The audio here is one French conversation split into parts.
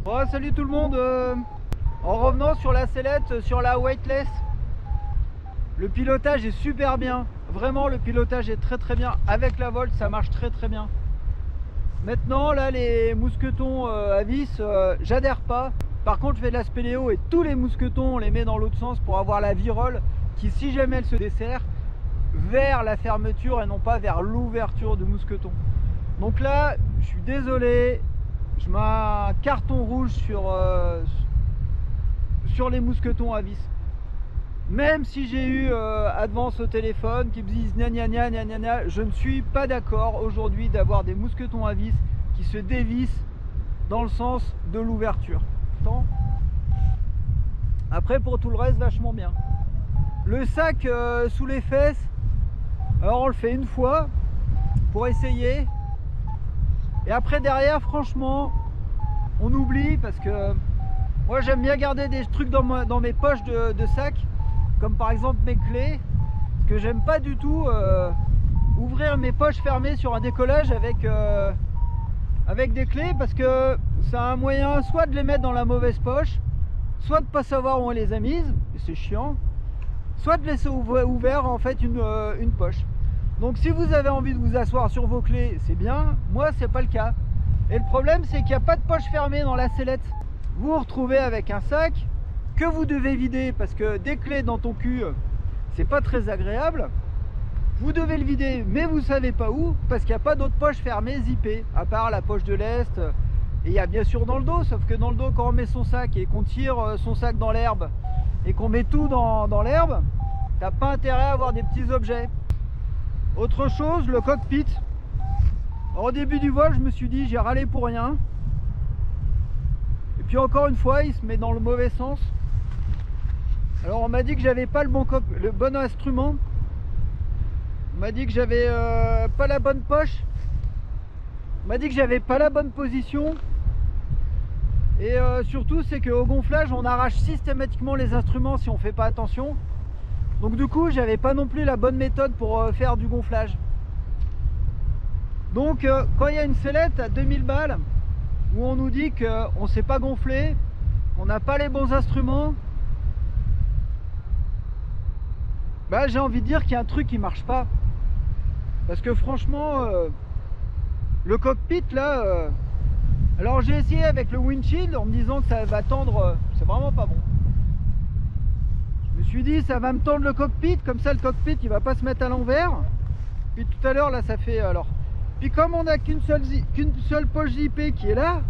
Oh, salut tout le monde. En revenant sur la sellette, sur la weightless, le pilotage est super bien. Vraiment, le pilotage est très bien. Avec la Volt, ça marche très bien. Maintenant, là, les mousquetons à vis, j'adhère pas. Par contre, je fais de la spéléo et tous les mousquetons, on les met dans l'autre sens pour avoir la virole qui, si jamais elle se dessert, vers la fermeture et non pas vers l'ouverture du mousqueton. Donc là, je suis désolé, je mets un carton rouge sur les mousquetons à vis. Même si j'ai eu Advance au téléphone qui me disent gna gna gna gna gna gna, je ne suis pas d'accord aujourd'hui d'avoir des mousquetons à vis qui se dévissent dans le sens de l'ouverture. Après, pour tout le reste, vachement bien. Le sac sous les fesses, alors on le fait une fois pour essayer. Et après, derrière, franchement, on oublie parce que moi j'aime bien garder des trucs dans mes poches de sac, comme par exemple mes clés, parce que j'aime pas du tout ouvrir mes poches fermées sur un décollage avec des clés, parce que c'est un moyen soit de les mettre dans la mauvaise poche, soit de pas savoir où on les a mises, et c'est chiant, soit de laisser ouvert en fait une poche. Donc si vous avez envie de vous asseoir sur vos clés, c'est bien. Moi, c'est pas le cas. Et le problème, c'est qu'il n'y a pas de poche fermée dans la sellette. Vous vous retrouvez avec un sac que vous devez vider, parce que des clés dans ton cul, c'est pas très agréable. Vous devez le vider, mais vous savez pas où, parce qu'il n'y a pas d'autres poches fermées zippées, à part la poche de l'Est. Et il y a bien sûr dans le dos, sauf que dans le dos, quand on met son sac et qu'on tire son sac dans l'herbe et qu'on met tout dans l'herbe, t'as pas intérêt à avoir des petits objets. Autre chose, le cockpit. Alors, au début du vol, je me suis dit j'ai râlé pour rien. Et puis encore une fois, il se met dans le mauvais sens. Alors on m'a dit que j'avais pas le bon instrument. On m'a dit que j'avais pas la bonne poche. On m'a dit que j'avais pas la bonne position. Et surtout, c'est qu'au gonflage, on arrache systématiquement les instruments si on fait pas attention. Donc du coup, j'avais pas non plus la bonne méthode pour faire du gonflage. Donc quand il y a une sellette à 2000 balles, où on nous dit qu'on ne sait pas gonfler, qu'on n'a pas les bons instruments, bah, j'ai envie de dire qu'il y a un truc qui marche pas. Parce que franchement, le cockpit là, alors j'ai essayé avec le windshield en me disant que ça va tendre, c'est vraiment pas bon. Je me suis dit ça va me tendre le cockpit, comme ça le cockpit il va pas se mettre à l'envers. Puis tout à l'heure là ça fait alors. Puis comme on n'a qu'une seule poche zippée qui est là,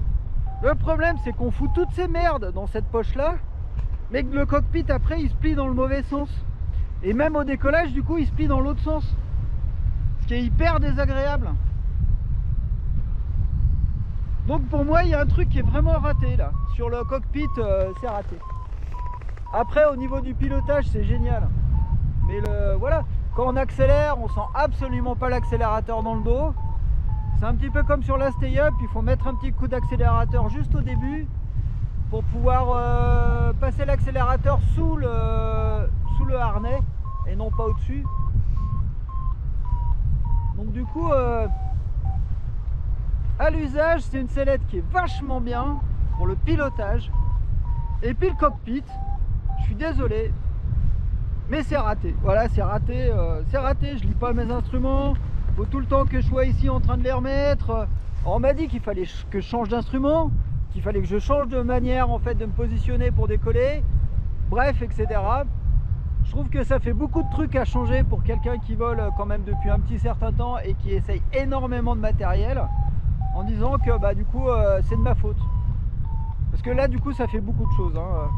le problème c'est qu'on fout toutes ces merdes dans cette poche là, mais que le cockpit après il se plie dans le mauvais sens. Et même au décollage du coup il se plie dans l'autre sens. Ce qui est hyper désagréable. Donc pour moi il y a un truc qui est vraiment raté là. Sur le cockpit c'est raté. Après au niveau du pilotage c'est génial. Mais voilà, quand on accélère on sent absolument pas l'accélérateur dans le dos. C'est un petit peu comme sur la stay-up, il faut mettre un petit coup d'accélérateur juste au début pour pouvoir passer l'accélérateur sous le harnais et non pas au-dessus. Donc du coup, à l'usage, c'est une sellette qui est vachement bien pour le pilotage. Et puis le cockpit, je suis désolé, mais c'est raté. Voilà, c'est raté, je lis pas mes instruments. Faut tout le temps que je sois ici en train de les remettre. Alors, on m'a dit qu'il fallait que je change d'instrument, qu'il fallait que je change de manière en fait de me positionner pour décoller, bref, etc. Je trouve que ça fait beaucoup de trucs à changer pour quelqu'un qui vole quand même depuis un petit certain temps et qui essaye énormément de matériel, en disant que bah du coup c'est de ma faute. Parce que là du coup ça fait beaucoup de choses, hein.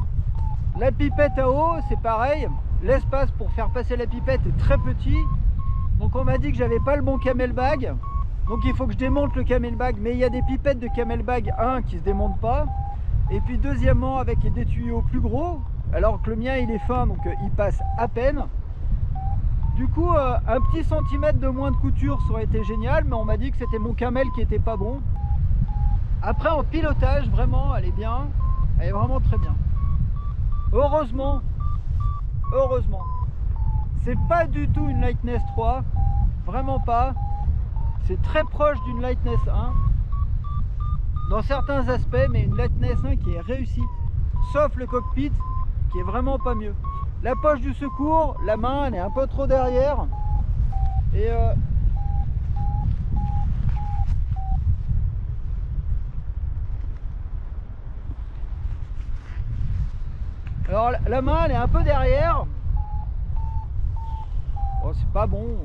La pipette à eau c'est pareil, l'espace pour faire passer la pipette est très petit. Donc on m'a dit que j'avais pas le bon camelbag, donc il faut que je démonte le camelbag, mais il y a des pipettes de camelbag, un qui se démonte pas, et puis deuxièmement avec des tuyaux plus gros, alors que le mien il est fin donc il passe à peine. Du coup un petit centimètre de moins de couture ça aurait été génial, mais on m'a dit que c'était mon camel qui était pas bon. Après en pilotage vraiment elle est bien, elle est vraiment très bien. Heureusement, c'est pas du tout une Lightness 3, vraiment pas. C'est très proche d'une Lightness 1. dans certains aspects, mais une Lightning S1 qui est réussie, sauf le cockpit qui est vraiment pas mieux. La poche du secours, la main elle est un peu trop derrière et alors la main elle est un peu derrière. Oh, c'est pas bon.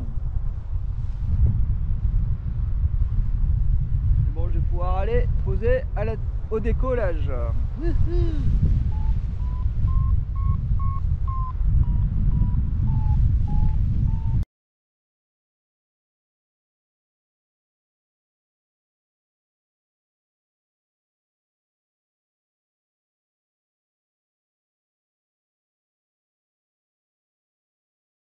Bon, je vais pouvoir aller poser au décollage.